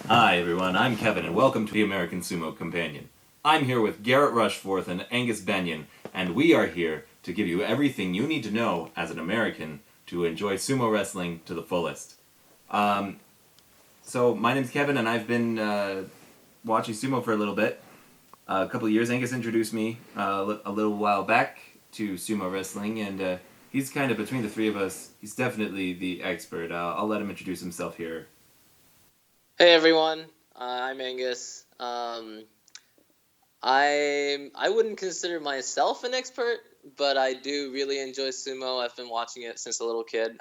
Hi everyone, I'm Kevin and welcome to the American Sumo Companion. I'm here with Garret Rushforth and Angus Benyon, and we are here to give you everything you need to know as an American to enjoy sumo wrestling to the fullest. So my name's Kevin and I've been watching sumo for a little bit. A couple of years. Angus introduced me a little while back to sumo wrestling, and he's kind of between the three of us. He's definitely the expert. I'll let him introduce himself here. Hey everyone, I'm Angus. I wouldn't consider myself an expert, but I do really enjoy sumo. I've been watching it since a little kid.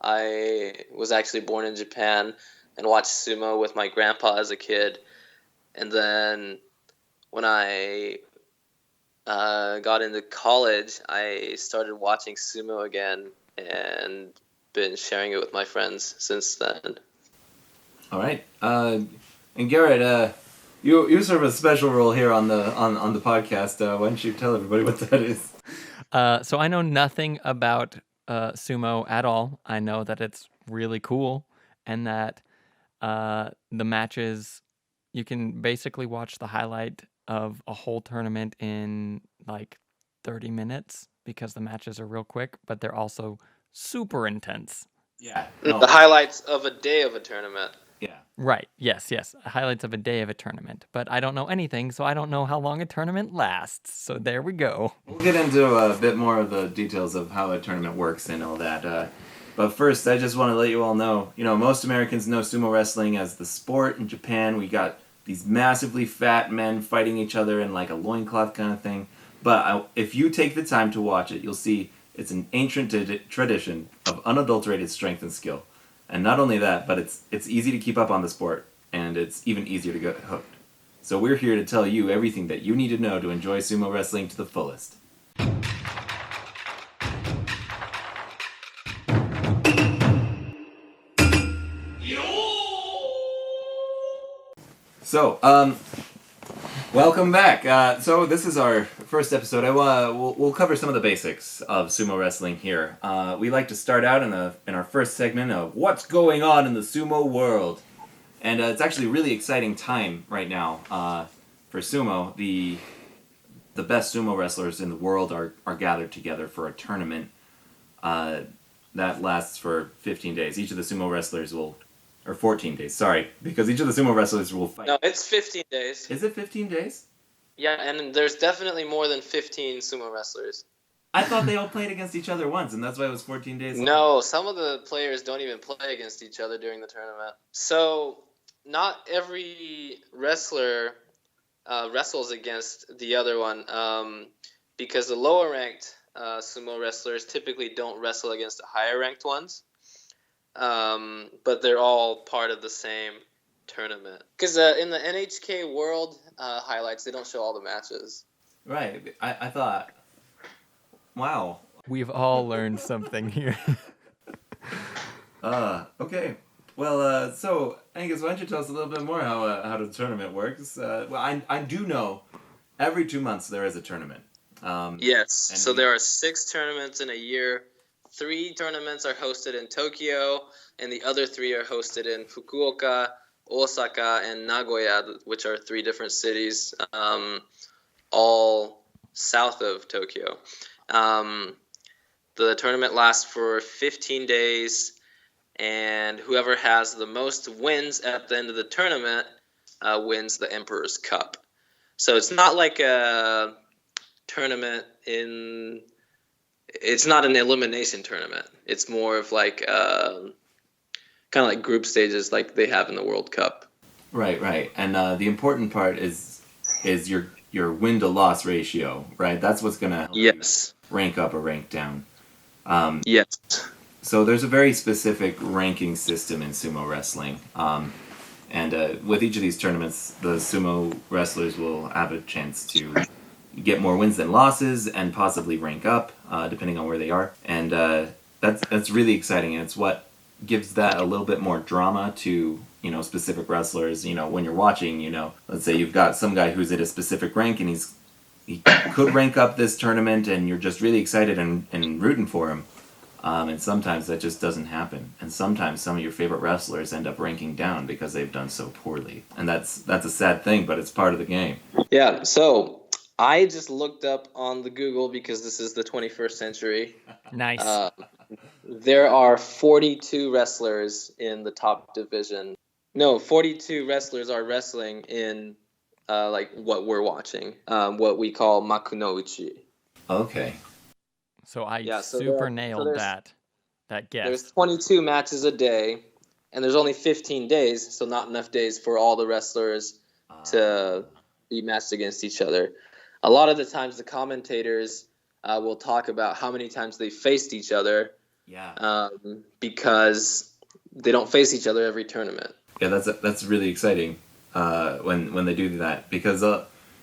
I was actually born in Japan and watched sumo with my grandpa as a kid, and then when I got into college, I started watching sumo again and been sharing it with my friends since then. All right, and Garret, you serve a special role here on the podcast. Why don't you tell everybody what that is? So I know nothing about sumo at all. I know that it's really cool and that the matches, you can basically watch the highlight of a whole tournament in like 30 minutes because the matches are real quick, but they're also super intense. Yeah. The highlights of a day of a tournament. Yeah. Right. Yes. Highlights of a day of a tournament. But I don't know anything, so I don't know how long a tournament lasts. So there we go. We'll get into a bit more of the details of how a tournament works and all that. But first, I just want to let you all know, most Americans know sumo wrestling as the sport. In Japan, we got these massively fat men fighting each other in like a loincloth kind of thing. But if you take the time to watch it, you'll see it's an ancient tradition of unadulterated strength and skill. And not only that, but it's easy to keep up on the sport, and it's even easier to get hooked. So we're here to tell you everything that you need to know to enjoy sumo wrestling to the fullest. So, welcome back. So this is our first episode. We'll cover some of the basics of sumo wrestling here. We like to start out in our first segment of what's going on in the sumo world, and it's actually a really exciting time right now for sumo. The best sumo wrestlers in the world are gathered together for a tournament that lasts for 15 days. Each of the sumo wrestlers or 14 days, sorry, because each of the sumo wrestlers will fight. No, it's 15 days. Is it 15 days? Yeah, and there's definitely more than 15 sumo wrestlers. I thought they all played against each other once, and that's why it was 14 days long. No, some of the players don't even play against each other during the tournament. So, not every wrestler wrestles against the other one, because the lower-ranked sumo wrestlers typically don't wrestle against the higher-ranked ones. But they're all part of the same tournament. Because in the NHK World highlights, they don't show all the matches. Right. I thought, wow. We've all learned something here. Okay. Well, so, Angus, why don't you tell us a little bit more how the tournament works? Well, I do know every 2 months there is a tournament. Yes. So there are 6 tournaments in a year. 3 tournaments are hosted in Tokyo, and the other 3 are hosted in Fukuoka, Osaka, and Nagoya, which are 3 different cities, all south of Tokyo. The tournament lasts for 15 days, and whoever has the most wins at the end of the tournament wins the Emperor's Cup. So it's not like a tournament it's not an elimination tournament. It's more of like kind of like group stages like they have in the World Cup. Right. And the important part is your win to loss ratio, right? That's what's gonna help you rank up or rank down. Yes. So there's a very specific ranking system in sumo wrestling. And with each of these tournaments, the sumo wrestlers will have a chance to get more wins than losses and possibly rank up, depending on where they are. And that's really exciting, and it's what gives that a little bit more drama to specific wrestlers. When you're watching, let's say you've got some guy who's at a specific rank and he could rank up this tournament, and you're just really excited and rooting for him. And sometimes that just doesn't happen. And sometimes some of your favorite wrestlers end up ranking down because they've done so poorly. And that's a sad thing, but it's part of the game. Yeah, so I just looked up on the Google because this is the 21st century. Nice. There are 42 wrestlers in the top division. No, 42 wrestlers are wrestling in like what we're watching, what we call Makunouchi. Okay. So I Yeah, so super nailed that There's guess. 22 matches a day, and there's only 15 days, so not enough days for all the wrestlers to be matched against each other. A lot of the times, the commentators will talk about how many times they faced each other. Yeah. Because they don't face each other every tournament. Yeah, that's really exciting when they do that, because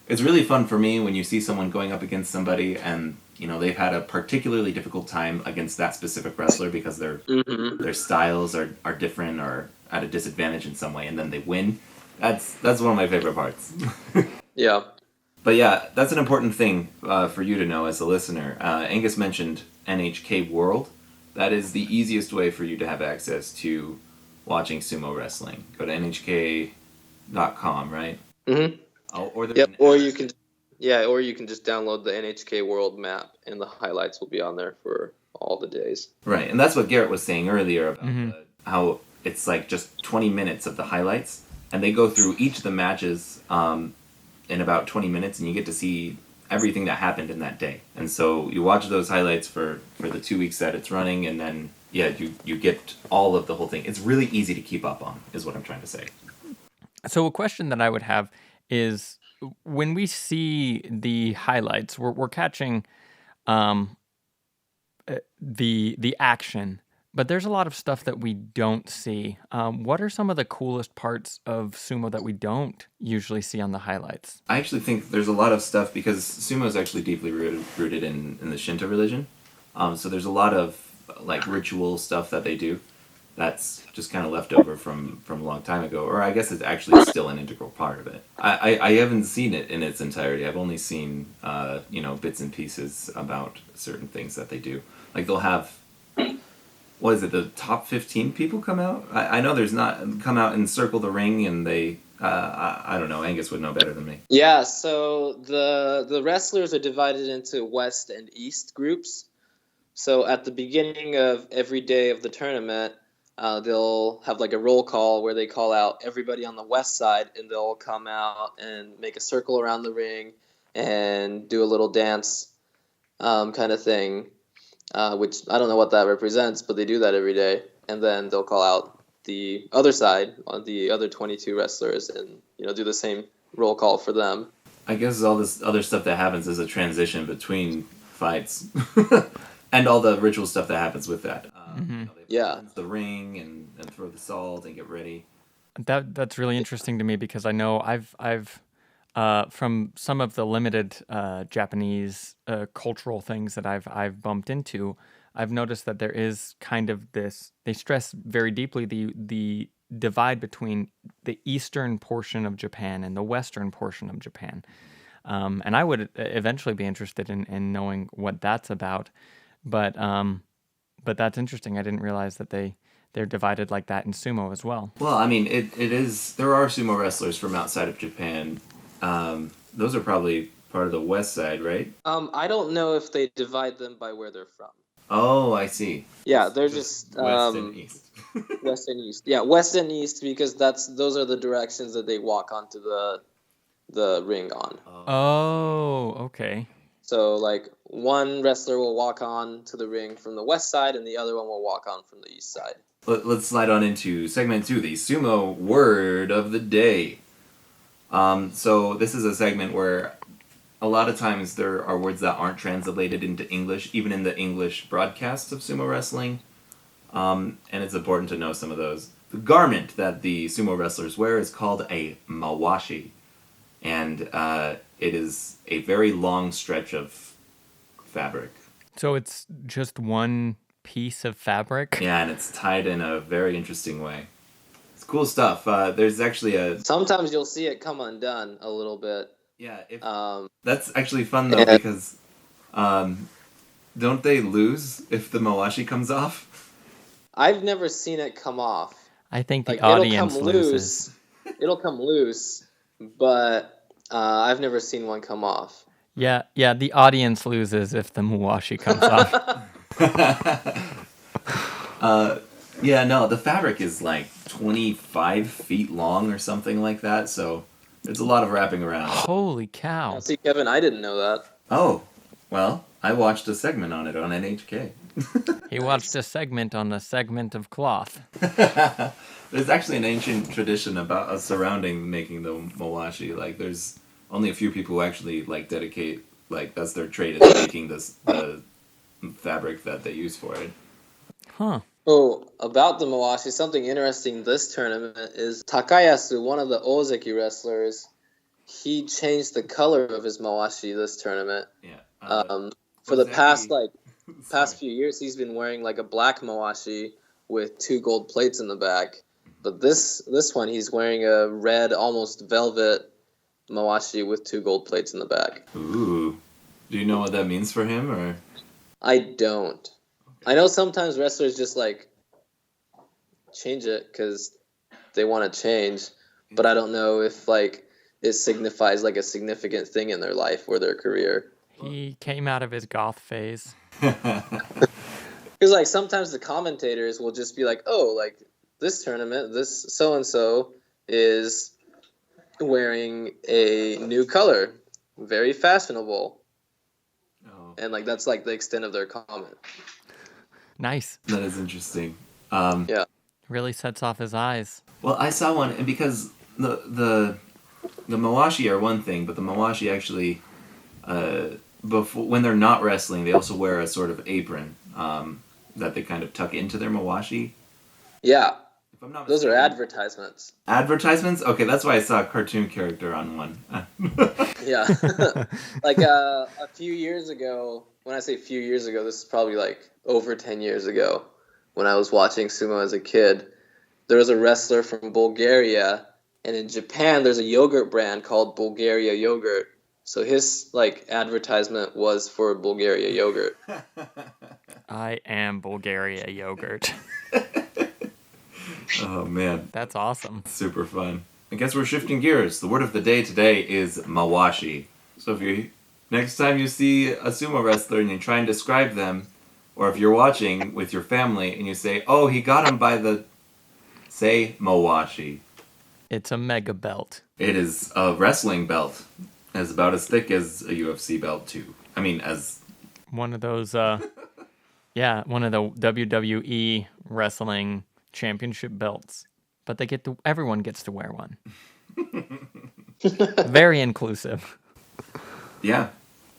it's really fun for me when you see someone going up against somebody and they've had a particularly difficult time against that specific wrestler because their styles are different or at a disadvantage in some way, and then they win. That's one of my favorite parts. Yeah. But yeah, that's an important thing for you to know as a listener. Angus mentioned NHK World. That is the easiest way for you to have access to watching sumo wrestling. Go to nhk.com, right? Mm-hmm. Oh, or Yep. Or you can just download the NHK World map, and the highlights will be on there for all the days. Right, and that's what Garret was saying earlier about how it's like just 20 minutes of the highlights, and they go through each of the matches in about 20 minutes, and you get to see everything that happened in that day. And so you watch those highlights for the 2 weeks that it's running, and then you get all of the whole thing. It's really easy to keep up on, is what I'm trying to say. So a question that I would have is, when we see the highlights, we're catching the action, but there's a lot of stuff that we don't see. What are some of the coolest parts of sumo that we don't usually see on the highlights? I actually think there's a lot of stuff, because sumo is actually deeply rooted in the Shinto religion. So there's a lot of like ritual stuff that they do that's just kind of left over from a long time ago, or I guess it's actually still an integral part of it. I haven't seen it in its entirety. I've only seen bits and pieces about certain things that they do. Like they'll have, what is it, the top 15 people come out? I know there's not come out and circle the ring, and they I don't know, Angus would know better than me. Yeah, so the wrestlers are divided into West and East groups. So at the beginning of every day of the tournament, they'll have like a roll call where they call out everybody on the West side, and they'll come out and make a circle around the ring and do a little dance kind of thing, which I don't know what that represents, but they do that every day. And then they'll call out the other side, the other 22 wrestlers, and do the same roll call for them. I guess all this other stuff that happens is a transition between fights. And all the ritual stuff that happens with that. They cleanse the ring and throw the salt and get ready. That's really interesting to me, because I know I've from some of the limited Japanese cultural things that I've bumped into, I've noticed that there is kind of this. They stress very deeply the divide between the eastern portion of Japan and the western portion of Japan, and I would eventually be interested in knowing what that's about. But that's interesting. I didn't realize that they're divided like that in sumo as well. Well, I mean, it is. There are sumo wrestlers from outside of Japan. Those are probably part of the west side, right? I don't know if they divide them by where they're from. Oh, I see. Yeah, they're just west and east. West and east. Yeah, west and east, because those are the directions that they walk onto the ring on. Oh, okay. So, like, one wrestler will walk on to the ring from the west side, and the other one will walk on from the east side. Let's slide on into segment 2, the sumo word of the day. So this is a segment where a lot of times there are words that aren't translated into English, even in the English broadcasts of sumo wrestling. And it's important to know some of those. The garment that the sumo wrestlers wear is called a mawashi. And it is a very long stretch of fabric. So it's just one piece of fabric? Yeah, and it's tied in a very interesting way. It's cool stuff. There's actually Sometimes you'll see it come undone a little bit. Yeah, that's actually fun though, because don't they lose if the Mawashi comes off? I've never seen it come off. I think the Like audience loses. It'll come loose, but I've never seen one come off. Yeah, the audience loses if the Muwashi comes off. Yeah, no, the fabric is like 25 feet long or something like that, so it's a lot of wrapping around. Holy cow. Now, see, Kevin, I didn't know that. Oh, well, I watched a segment on it on NHK. He watched a segment on a segment of cloth. There's actually an ancient tradition about surrounding making the mawashi. Like, there's only a few people who actually like dedicate, like that's their trade is making the fabric that they use for it. Huh. Oh, about the Mawashi, something interesting this tournament is Takayasu, one of the Ozeki wrestlers, he changed the color of his Mawashi this tournament. Yeah. For the past Sorry. few years, he's been wearing like a black Mawashi with 2 gold plates in the back. But this one, he's wearing a red, almost velvet Mawashi with 2 gold plates in the back. Ooh. Do you know what that means for him, or? I don't. I know sometimes wrestlers just like change it because they want to change, but I don't know if like it signifies like a significant thing in their life or their career. He came out of his goth phase. Because like sometimes the commentators will just be like, "Oh, like this tournament, this so and so is wearing a new color, very fashionable," and like that's like the extent of their comment. Nice. That is interesting. Yeah. Really sets off his eyes. Well, I saw one, and because the mawashi are one thing, but the mawashi actually, before when they're not wrestling, they also wear a sort of apron that they kind of tuck into their mawashi. Yeah. If I'm not Those are mistaken. advertisements. Advertisements? Okay, that's why I saw a cartoon character on one. Yeah. Like a few years ago, when I say few years ago, this is probably like over 10 years ago when I was watching sumo as a kid. There was a wrestler from Bulgaria, and in Japan there's a yogurt brand called Bulgaria Yogurt. So his like advertisement was for Bulgaria Yogurt. I am Bulgaria yogurt. Oh man, That's awesome. super fun. I guess we're shifting gears. The word of the day today is mawashi. So if you next time you see a sumo wrestler and you try and describe them, or if you're watching with your family and you say, "Oh, he got him by the," say mawashi. It's a mega belt. It is a wrestling belt. It's about as thick as a UFC belt too. I mean, as One of those, one of the WWE wrestling championship belts. But everyone gets to wear one. Very inclusive. yeah.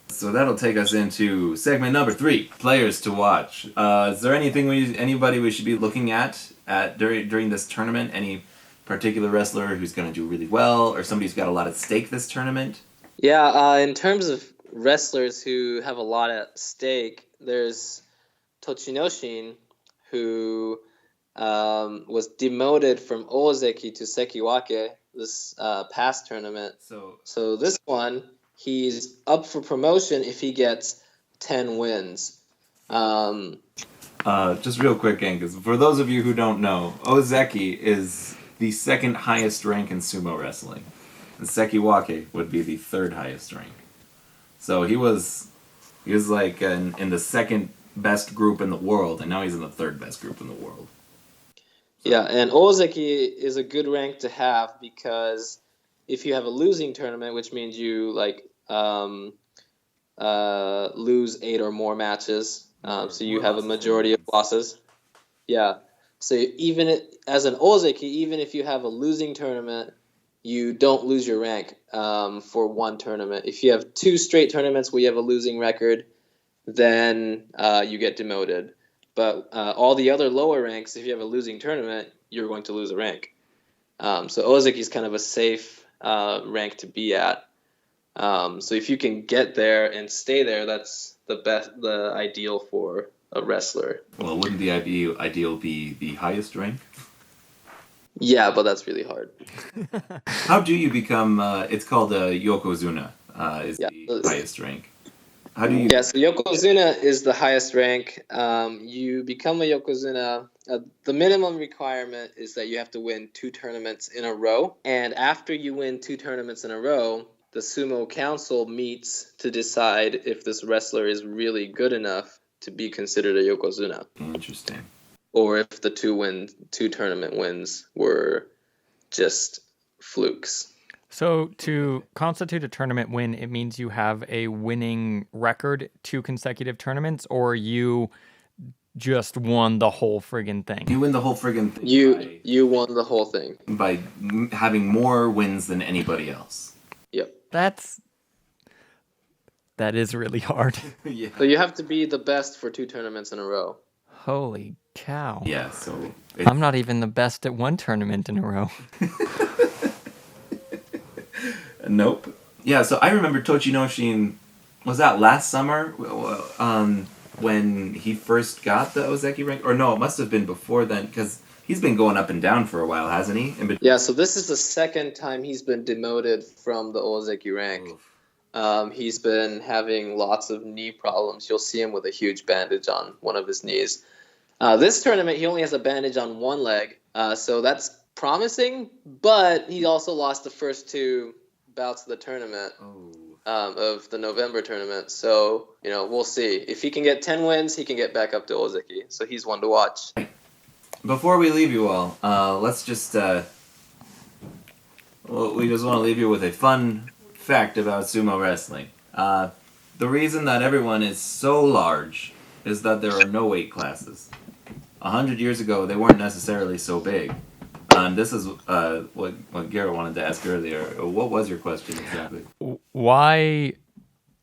So that'll take us into segment number 3, players to watch. Is there anything anybody we should be looking at during this tournament? Any particular wrestler who's going to do really well, or somebody who's got a lot at stake this tournament? Yeah, in terms of wrestlers who have a lot at stake, there's Tochinoshin, who was demoted from Ozeki to Sekiwake this past tournament. So this one, he's up for promotion if he gets 10 wins. Just real quick, Angus, for those of you who don't know, Ozeki is the second highest rank in sumo wrestling. And Sekiwake would be the third highest rank. So he was like in the second best group in the world, and now he's in the third best group in the world. Yeah, and Ozeki is a good rank to have because if you have a losing tournament, which means you like lose 8 or more matches, so you have a majority of losses. Yeah, so as an Ozeki, even if you have a losing tournament, you don't lose your rank for one tournament. If you have 2 straight tournaments where you have a losing record, then you get demoted. But all the other lower ranks, if you have a losing tournament, you're going to lose a rank. So Ozeki is kind of a safe rank to be at. So if you can get there and stay there, that's the ideal for a wrestler. Well, wouldn't the ideal be the highest rank? Yeah, but that's really hard. How do you become? It's called Yokozuna. Is Yeah, the highest rank. How do you? Yeah, so Yokozuna is the highest rank. You become a Yokozuna. The minimum requirement is that you have to win 2 tournaments in a row. And after you win 2 tournaments in a row, the Sumo Council meets to decide if this wrestler is really good enough to be considered a Yokozuna. Interesting. Or if the 2 tournament wins were just flukes. So to constitute a tournament win, it means you have a winning record 2 consecutive tournaments, or you just won the whole friggin' thing. You win the whole friggin' thing. You won the whole thing by having more wins than anybody else. Yep. That is really hard. Yeah. So you have to be the best for 2 tournaments in a row. Holy cow. Yeah, so I'm not even the best at 1 tournament in a row. Nope. Yeah, so I remember Tochinoshin, was that last summer when he first got the Ozeki rank? Or no, it must have been before then, because he's been going up and down for a while, hasn't he? Yeah, so this is the second time he's been demoted from the Ozeki rank. He's been having lots of knee problems. You'll see him with a huge bandage on one of his knees. This tournament, he only has a bandage on one leg, so that's promising, but he also lost the first 2 bouts of the tournament, of the November tournament. So, we'll see. If he can get 10 wins, he can get back up to Ozeki. So he's one to watch. Before we leave you all, let's just, we just want to leave you with a fun fact about sumo wrestling. The reason that everyone is so large is that there are no weight classes. 100 years ago, they weren't necessarily so big. This is what Garret wanted to ask earlier. What was your question exactly? Why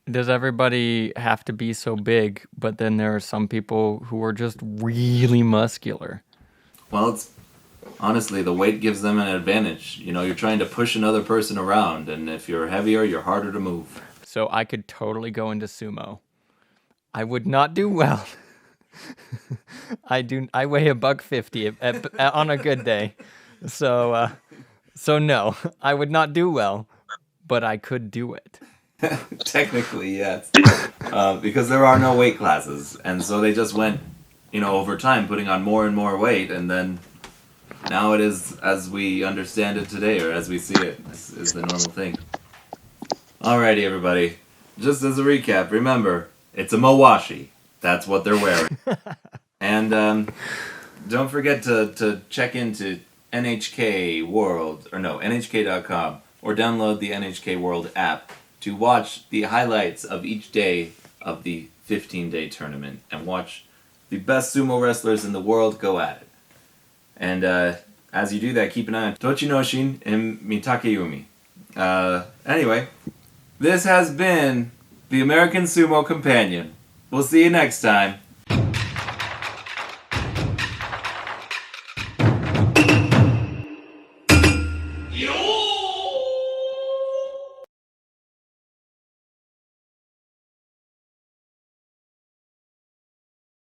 does everybody have to be so big, but then there are some people who are just really muscular? Well, it's honestly, the weight gives them an advantage. You're trying to push another person around, and if you're heavier, you're harder to move. So I could totally go into sumo. I would not do well. I weigh $150 on a good day. So no, I would not do well, but I could do it. Technically, yes. Because there are no weight classes, and so they just went, over time, putting on more and more weight, and then now it is as we understand it today, or as we see it, this is the normal thing. Alrighty, everybody. Just as a recap, remember, it's a mawashi. That's what they're wearing. And don't forget to check into NHK World, NHK.com, or download the NHK World app to watch the highlights of each day of the 15-day tournament and watch the best sumo wrestlers in the world go at it. And as you do that, keep an eye on Tochinoshin and Mitakeyumi. Anyway, this has been the American Sumo Companion. We'll see you next time.